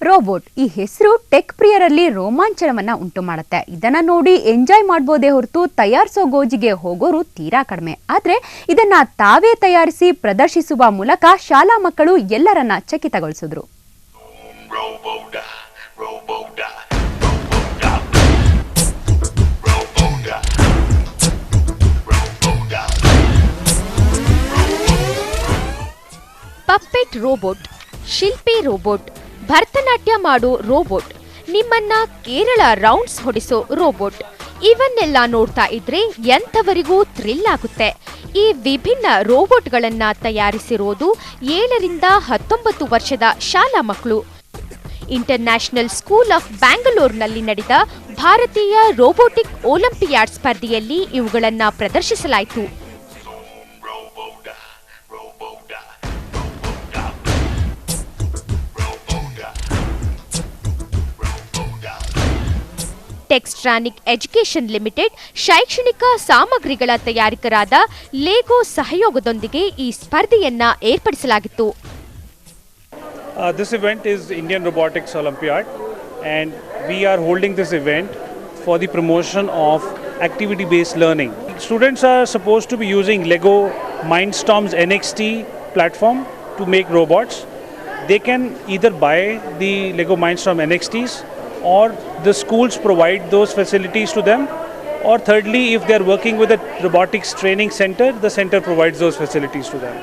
Robot ಈ ಹೆಸರು tech ಪ್ರಿಯರಲ್ಲಿ ರೋಮಾಂಚನವನ್ನ ಉಂಟು ಮಾಡುತ್ತೆ. ಇದನ್ನ ನೋಡಿ ಎಂಜಾಯ್ ಮಾಡಬಹುದೇ ಹೊರತು ತಯಾರಿಸೋ ಗೋಜಿಗೆ ಹೋಗೋರು ತೀರಾ ಕಡಿಮೆ. ಆದ್ರೆ ಇದನ್ನ ತಾವೇ ತಯಾರಿಸಿ ಪ್ರದರ್ಶಿಸುವ ಮೂಲಕ ಶಾಲಾ ಮಕ್ಕಳು ಎಲ್ಲರನ್ನ ಚಕಿತಗೊಳಿಸಿದ್ರು. ಪಪ್ಪೆಟ್ ರೋಬೋಟ್, ಶಿಲ್ಪಿ ರೋಬೋಟ್, ಭರತನಾಟ್ಯ ಮಾಡೋ ರೋಬೋಟ್, ನಿಮ್ಮನ್ನ ಕೇರಳ ರೌಂಡ್ಸ್ ಹೊಡಿಸೋ ರೋಬೋಟ್, ಇವನ್ನೆಲ್ಲ ನೋಡ್ತಾ ಇದ್ರೆ ಎಂಥವರಿಗೂ ಥ್ರಿಲ್ ಆಗುತ್ತೆ. ಈ ವಿಭಿನ್ನ ರೋಬೋಟ್ಗಳನ್ನ ತಯಾರಿಸಿರೋದು 7 ರಿಂದ 19 ವರ್ಷದ ಶಾಲಾ ಮಕ್ಕಳು. ಇಂಟರ್ನ್ಯಾಷನಲ್ ಸ್ಕೂಲ್ ಆಫ್ ಬ್ಯಾಂಗಲೋರ್ನಲ್ಲಿ ನಡೆದ ಭಾರತೀಯ ರೋಬೋಟಿಕ್ ಒಲಿಂಪಿಯಾಡ್ ಸ್ಪರ್ಧೆಯಲ್ಲಿ ಇವುಗಳನ್ನ ಪ್ರದರ್ಶಿಸಲಾಯಿತು. ಟೆಕ್ಸ್ಟ್ರಾನಿಕ್ ಎಜುಕೇಷನ್ ಲಿಮಿಟೆಡ್ ಶೈಕ್ಷಣಿಕ ಸಾಮಗ್ರಿಗಳ ತಯಾರಕರಾದ ಲೆಗೋ ಸಹಯೋಗದೊಂದಿಗೆ ಈ ಸ್ಪರ್ಧೆಯನ್ನ ಏರ್ಪಡಿಸಲಾಗಿತ್ತು. This event is Indian Robotics Olympiad and we are holding this event for the promotion of activity-based learning. Students are supposed to be using Lego Mindstorm's NXT platform to make robots. They can either buy the Lego Mindstorm NXTs or the schools provide those facilities to them, or thirdly if they are working with a robotics training center, the center provides those facilities to them.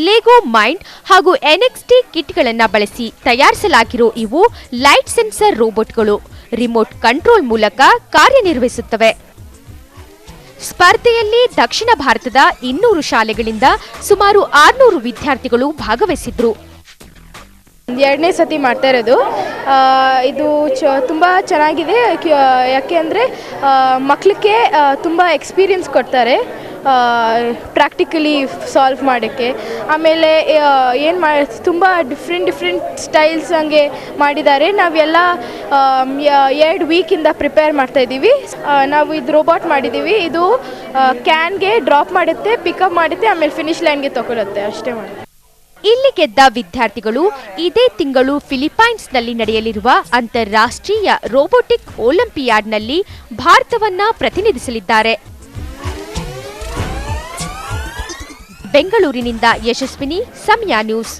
Lego mind ಹಾಗೂ NXT ಕಿಟ್ಗಳನ್ನ ಬಳಸಿ ತಯಾರಿಸಲಾಗಿರೋ ಇವು light sensor ರೋಬೋಟ್ಗಳು remote control ಮೂಲಕ ಕಾರ್ಯನಿರ್ವಹಿಸುತ್ತವೆ. ಸ್ಪರ್ಧೆಯಲ್ಲಿ ದಕ್ಷಿಣ ಭಾರತದ 200 ಶಾಲೆಗಳಿಂದ ಸುಮಾರು 600 ವಿದ್ಯಾರ್ಥಿಗಳು ಭಾಗವಹಿಸಿದ್ರು. ಎರಡನೇ ಸತಿ ಮಾಡ್ತಾ ಇರೋದು ಇದು ತುಂಬ ಚೆನ್ನಾಗಿದೆ. ಯಾಕೆ ಅಂದರೆ ಮಕ್ಕಳಿಗೆ ತುಂಬ ಎಕ್ಸ್ಪೀರಿಯನ್ಸ್ ಕೊಡ್ತಾರೆ ಪ್ರಾಕ್ಟಿಕಲಿ ಸಾಲ್ವ್ ಮಾಡೋಕ್ಕೆ. ಆಮೇಲೆ ತುಂಬ ಡಿಫ್ರೆಂಟ್ ಸ್ಟೈಲ್ಸ್ ಹಂಗೆ ಮಾಡಿದ್ದಾರೆ. ನಾವೆಲ್ಲ 2 ವೀಕಿಂದ ಪ್ರಿಪೇರ್ ಮಾಡ್ತಾಯಿದ್ದೀವಿ. ನಾವು ಇದು ರೋಬೋಟ್ ಮಾಡಿದ್ದೀವಿ. ಇದು ಕ್ಯಾನ್ಗೆ ಡ್ರಾಪ್ ಮಾಡುತ್ತೆ, ಪಿಕಪ್ ಮಾಡುತ್ತೆ, ಆಮೇಲೆ ಫಿನಿಶ್ ಲೈನ್ಗೆ ತಗೊಳುತ್ತೆ. ಅಷ್ಟೇ ಮಾಡಿ. ಇಲ್ಲಿ ಗೆದ್ದ ವಿದ್ಯಾರ್ಥಿಗಳು ಇದೇ ತಿಂಗಳು ಫಿಲಿಪೈನ್ಸ್ನಲ್ಲಿ ನಡೆಯಲಿರುವ ಅಂತಾರಾಷ್ಟ್ರೀಯ ರೋಬೋಟಿಕ್ ಒಲಿಂಪಿಯಾಡ್ನಲ್ಲಿ ಭಾರತವನ್ನ ಪ್ರತಿನಿಧಿಸಲಿದ್ದಾರೆ. ಬೆಂಗಳೂರಿನಿಂದ ಯಶಸ್ವಿನಿ, ಸಮಯ ನ್ಯೂಸ್.